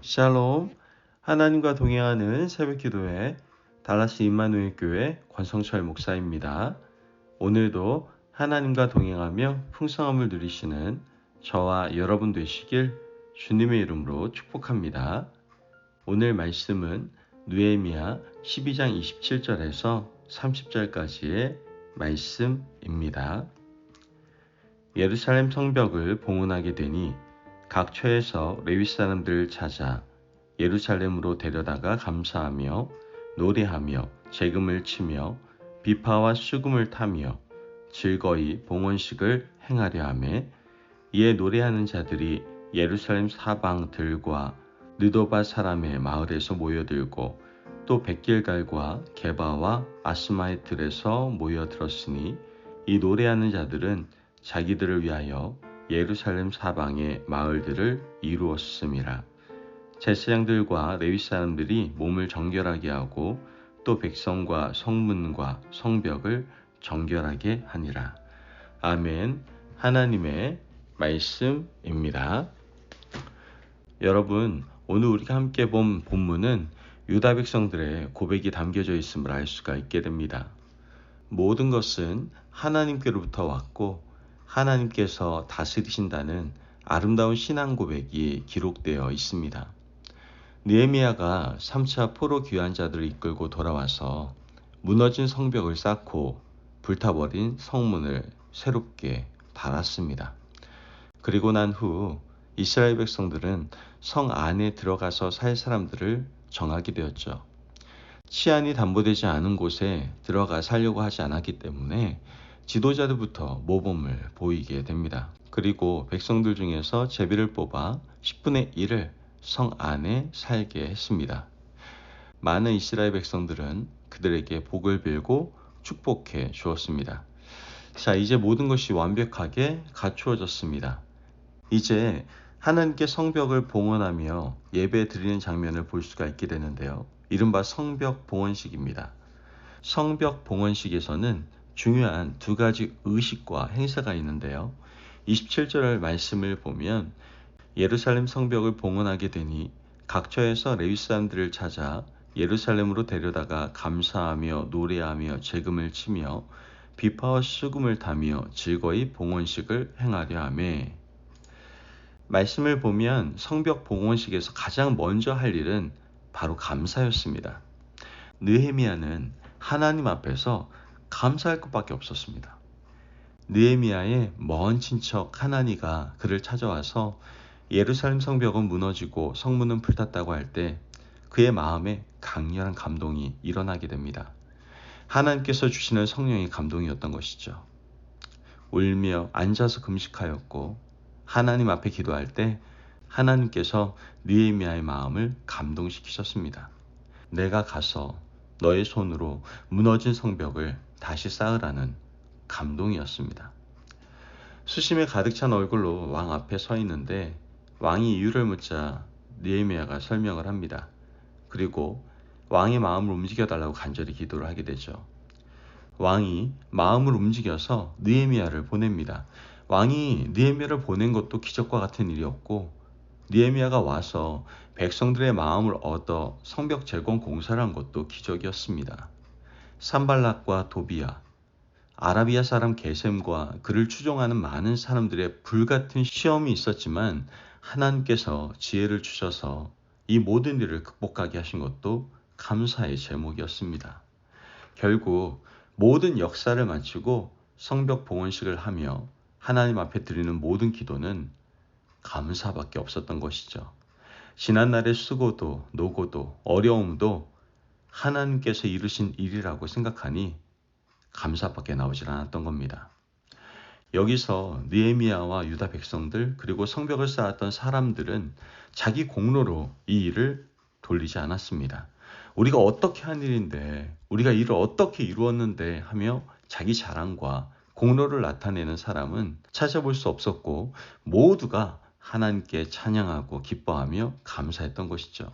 샬롬, 하나님과 동행하는 새벽기도회 달라스 임마누엘 교회 권성철 목사입니다. 오늘도 하나님과 동행하며 풍성함을 누리시는 저와 여러분 되시길 주님의 이름으로 축복합니다. 오늘 말씀은 느헤미야 12장 27절에서 30절까지의 말씀입니다. 예루살렘 성벽을 봉헌하게 되니 각 처에서 레위 사람들을 찾아 예루살렘으로 데려다가 감사하며 노래하며 재금을 치며 비파와 수금을 타며 즐거이 봉헌식을 행하려 하며 이에 노래하는 자들이 예루살렘 사방들과 느도바 사람의 마을에서 모여들고 또 백길갈과 게바와 아스마의 들에서 모여들었으니 이 노래하는 자들은 자기들을 위하여 예루살렘 사방의 마을들을 이루었음이라. 제사장들과 레위 사람들이 몸을 정결하게 하고 또 백성과 성문과 성벽을 정결하게 하니라. 아멘. 하나님의 말씀입니다. 여러분, 오늘 우리가 함께 본 본문은 유다 백성들의 고백이 담겨져 있음을 알 수가 있게 됩니다. 모든 것은 하나님께로부터 왔고 하나님께서 다스리신다는 아름다운 신앙 고백이 기록되어 있습니다. 느헤미야가 3차 포로 귀환 자들을 이끌고 돌아와서 무너진 성벽을 쌓고 불타버린 성문을 새롭게 달았습니다. 그리고 난 후 이스라엘 백성들은 성 안에 들어가서 살 사람들을 정하게 되었죠. 치안이 담보되지 않은 곳에 들어가 살려고 하지 않았기 때문에 지도자들부터 모범을 보이게 됩니다. 그리고 백성들 중에서 제비를 뽑아 10분의 1을 성 안에 살게 했습니다. 많은 이스라엘 백성들은 그들에게 복을 빌고 축복해 주었습니다. 자, 이제 모든 것이 완벽하게 갖추어졌습니다. 이제 하나님께 성벽을 봉헌하며 예배 드리는 장면을 볼 수가 있게 되는데요. 이른바 성벽 봉헌식입니다. 성벽 봉헌식에서는 중요한 두 가지 의식과 행사가 있는데요. 27절 말씀을 보면 예루살렘 성벽을 봉헌하게 되니 각 처에서 레위 사람들을 찾아 예루살렘으로 데려다가 감사하며 노래하며 재금을 치며 비파와 수금을 타며 즐거이 봉헌식을 행하려 하며, 말씀을 보면 성벽 봉헌식에서 가장 먼저 할 일은 바로 감사였습니다. 느헤미야는 하나님 앞에서 감사할 것밖에 없었습니다. 느헤미야의 먼 친척 하나니가 그를 찾아와서 예루살렘 성벽은 무너지고 성문은 불탔다고 할 때 그의 마음에 강렬한 감동이 일어나게 됩니다. 하나님께서 주시는 성령의 감동이었던 것이죠. 울며 앉아서 금식하였고 하나님 앞에 기도할 때 하나님께서 느헤미야의 마음을 감동시키셨습니다. 내가 가서 너의 손으로 무너진 성벽을 다시 쌓으라는 감동이었습니다. 수심에 가득 찬 얼굴로 왕 앞에 서 있는데 왕이 이유를 묻자 느헤미야가 설명을 합니다. 그리고 왕의 마음을 움직여달라고 간절히 기도를 하게 되죠. 왕이 마음을 움직여서 느헤미야를 보냅니다. 왕이 느헤미야를 보낸 것도 기적과 같은 일이었고 느헤미야가 와서 백성들의 마음을 얻어 성벽 재건 공사를 한 것도 기적이었습니다. 산발락과 도비야, 아라비아 사람 게셈과 그를 추종하는 많은 사람들의 불같은 시험이 있었지만 하나님께서 지혜를 주셔서 이 모든 일을 극복하게 하신 것도 감사의 제목이었습니다. 결국 모든 역사를 마치고 성벽 봉헌식을 하며 하나님 앞에 드리는 모든 기도는 감사밖에 없었던 것이죠. 지난날의 수고도 노고도 어려움도 하나님께서 이루신 일이라고 생각하니 감사밖에 나오질 않았던 겁니다. 여기서 느헤미야와 유다 백성들 그리고 성벽을 쌓았던 사람들은 자기 공로로 이 일을 돌리지 않았습니다. 우리가 어떻게 한 일인데, 우리가 일을 어떻게 이루었는데 하며 자기 자랑과 공로를 나타내는 사람은 찾아볼 수 없었고 모두가 하나님께 찬양하고 기뻐하며 감사했던 것이죠.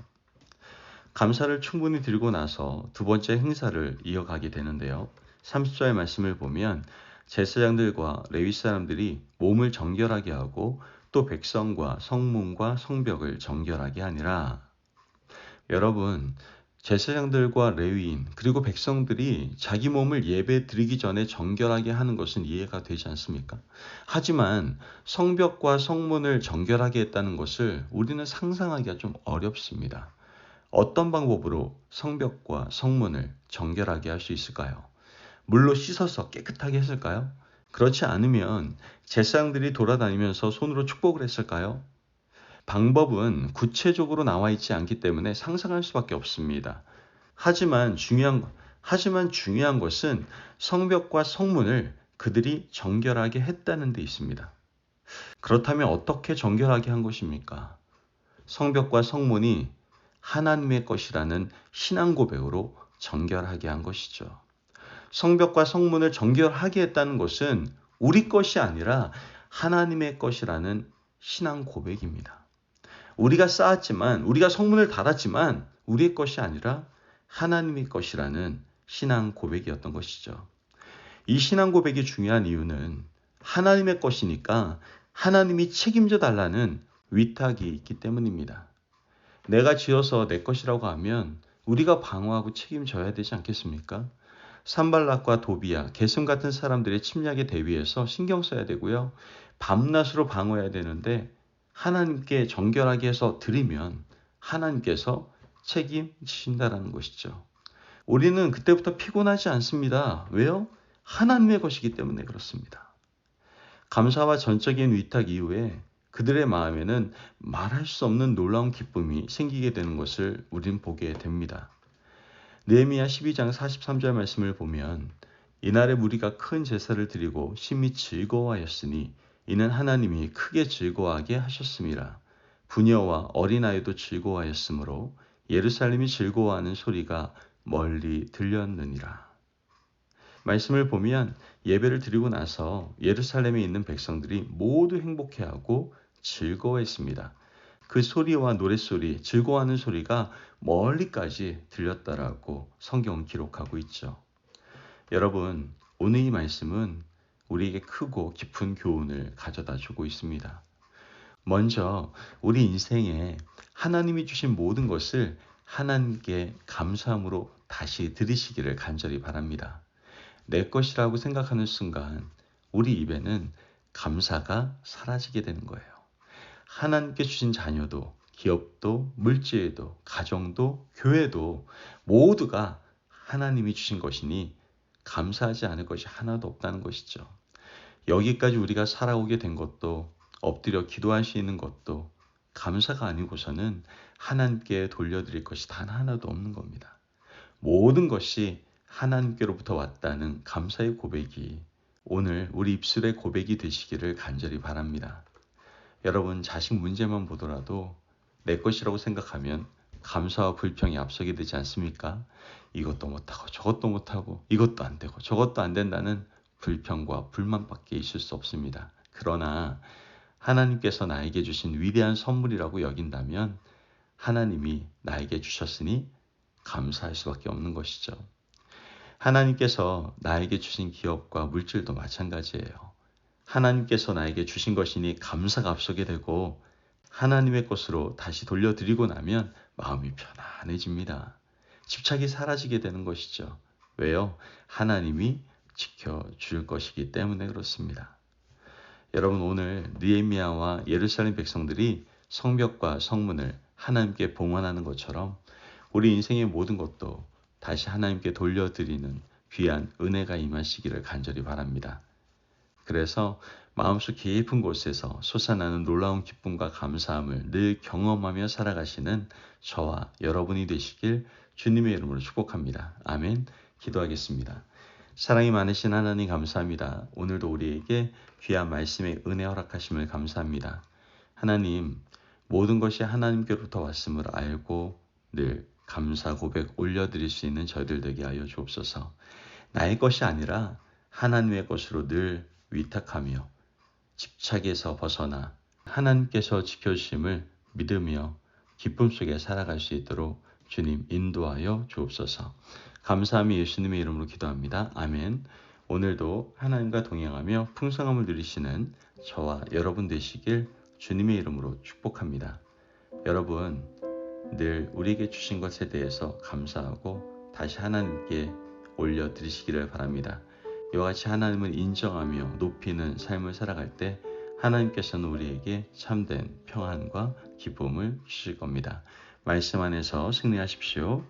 감사를 충분히 드리고 나서 두 번째 행사를 이어가게 되는데요. 30절 말씀을 보면 제사장들과 레위 사람들이 몸을 정결하게 하고 또 백성과 성문과 성벽을 정결하게 하니라. 여러분, 제사장들과 레위인 그리고 백성들이 자기 몸을 예배 드리기 전에 정결하게 하는 것은 이해가 되지 않습니까? 하지만 성벽과 성문을 정결하게 했다는 것을 우리는 상상하기가 좀 어렵습니다. 어떤 방법으로 성벽과 성문을 정결하게 할 수 있을까요? 물로 씻어서 깨끗하게 했을까요? 그렇지 않으면 제사장들이 돌아다니면서 손으로 축복을 했을까요? 방법은 구체적으로 나와 있지 않기 때문에 상상할 수밖에 없습니다. 하지만 중요한 것은 성벽과 성문을 그들이 정결하게 했다는 데 있습니다. 그렇다면 어떻게 정결하게 한 것입니까? 성벽과 성문이 하나님의 것이라는 신앙 고백으로 정결하게 한 것이죠. 성벽과 성문을 정결하게 했다는 것은 우리 것이 아니라 하나님의 것이라는 신앙 고백입니다. 우리가 쌓았지만, 우리가 성문을 달았지만 우리의 것이 아니라 하나님의 것이라는 신앙 고백이었던 것이죠. 이 신앙 고백이 중요한 이유는 하나님의 것이니까 하나님이 책임져 달라는 위탁이 있기 때문입니다. 내가 지어서 내 것이라고 하면 우리가 방어하고 책임져야 되지 않겠습니까? 산발락과 도비야, 게셈 같은 사람들의 침략에 대비해서 신경 써야 되고요. 밤낮으로 방어해야 되는데 하나님께 정결하게 해서 드리면 하나님께서 책임지신다라는 것이죠. 우리는 그때부터 피곤하지 않습니다. 왜요? 하나님의 것이기 때문에 그렇습니다. 감사와 전적인 위탁 이후에 그들의 마음에는 말할 수 없는 놀라운 기쁨이 생기게 되는 것을 우린 보게 됩니다. 느헤미야 12장 43절 말씀을 보면 이날에 무리가 큰 제사를 드리고 심히 즐거워하였으니 이는 하나님이 크게 즐거워하게 하셨음이라. 부녀와 어린아이도 즐거워하였으므로 예루살렘이 즐거워하는 소리가 멀리 들렸느니라. 말씀을 보면 예배를 드리고 나서 예루살렘에 있는 백성들이 모두 행복해하고 즐거워했습니다. 그 소리와 노랫소리, 즐거워하는 소리가 멀리까지 들렸다라고 성경은 기록하고 있죠. 여러분, 오늘 이 말씀은 우리에게 크고 깊은 교훈을 가져다 주고 있습니다. 먼저 우리 인생에 하나님이 주신 모든 것을 하나님께 감사함으로 다시 드리시기를 간절히 바랍니다. 내 것이라고 생각하는 순간 우리 입에는 감사가 사라지게 되는 거예요. 하나님께 주신 자녀도, 기업도, 물질도, 가정도, 교회도 모두가 하나님이 주신 것이니 감사하지 않을 것이 하나도 없다는 것이죠. 여기까지 우리가 살아오게 된 것도, 엎드려 기도할 수 있는 것도 감사가 아니고서는 하나님께 돌려드릴 것이 단 하나도 없는 겁니다. 모든 것이 하나님께로부터 왔다는 감사의 고백이 오늘 우리 입술의 고백이 되시기를 간절히 바랍니다. 여러분, 자식 문제만 보더라도 내 것이라고 생각하면 감사와 불평이 앞서게 되지 않습니까? 이것도 못하고 저것도 못하고 이것도 안 되고 저것도 안 된다는 불평과 불만밖에 있을 수 없습니다. 그러나 하나님께서 나에게 주신 위대한 선물이라고 여긴다면 하나님이 나에게 주셨으니 감사할 수밖에 없는 것이죠. 하나님께서 나에게 주신 기업과 물질도 마찬가지예요. 하나님께서 나에게 주신 것이니 감사가 앞서게 되고 하나님의 것으로 다시 돌려드리고 나면 마음이 편안해집니다. 집착이 사라지게 되는 것이죠. 왜요? 하나님이 지켜줄 것이기 때문에 그렇습니다. 여러분, 오늘 느헤미야와 예루살렘 백성들이 성벽과 성문을 하나님께 봉헌하는 것처럼 우리 인생의 모든 것도 다시 하나님께 돌려드리는 귀한 은혜가 임하시기를 간절히 바랍니다. 그래서 마음속 깊은 곳에서 솟아나는 놀라운 기쁨과 감사함을 늘 경험하며 살아가시는 저와 여러분이 되시길 주님의 이름으로 축복합니다. 아멘. 기도하겠습니다. 사랑이 많으신 하나님 감사합니다. 오늘도 우리에게 귀한 말씀의 은혜 허락하심을 감사합니다. 하나님, 모든 것이 하나님께로부터 왔음을 알고 늘 감사 고백 올려드릴 수 있는 저희들 되게 하여 주옵소서. 나의 것이 아니라 하나님의 것으로 늘 위탁하며 집착에서 벗어나 하나님께서 지켜주심을 믿으며 기쁨 속에 살아갈 수 있도록 주님 인도하여 주옵소서. 감사함이 예수님의 이름으로 기도합니다. 아멘. 오늘도 하나님과 동행하며 풍성함을 누리시는 저와 여러분 되시길 주님의 이름으로 축복합니다. 여러분, 늘 우리에게 주신 것에 대해서 감사하고 다시 하나님께 올려드리시기를 바랍니다. 이와 같이 하나님을 인정하며 높이는 삶을 살아갈 때 하나님께서는 우리에게 참된 평안과 기쁨을 주실 겁니다. 말씀 안에서 승리하십시오.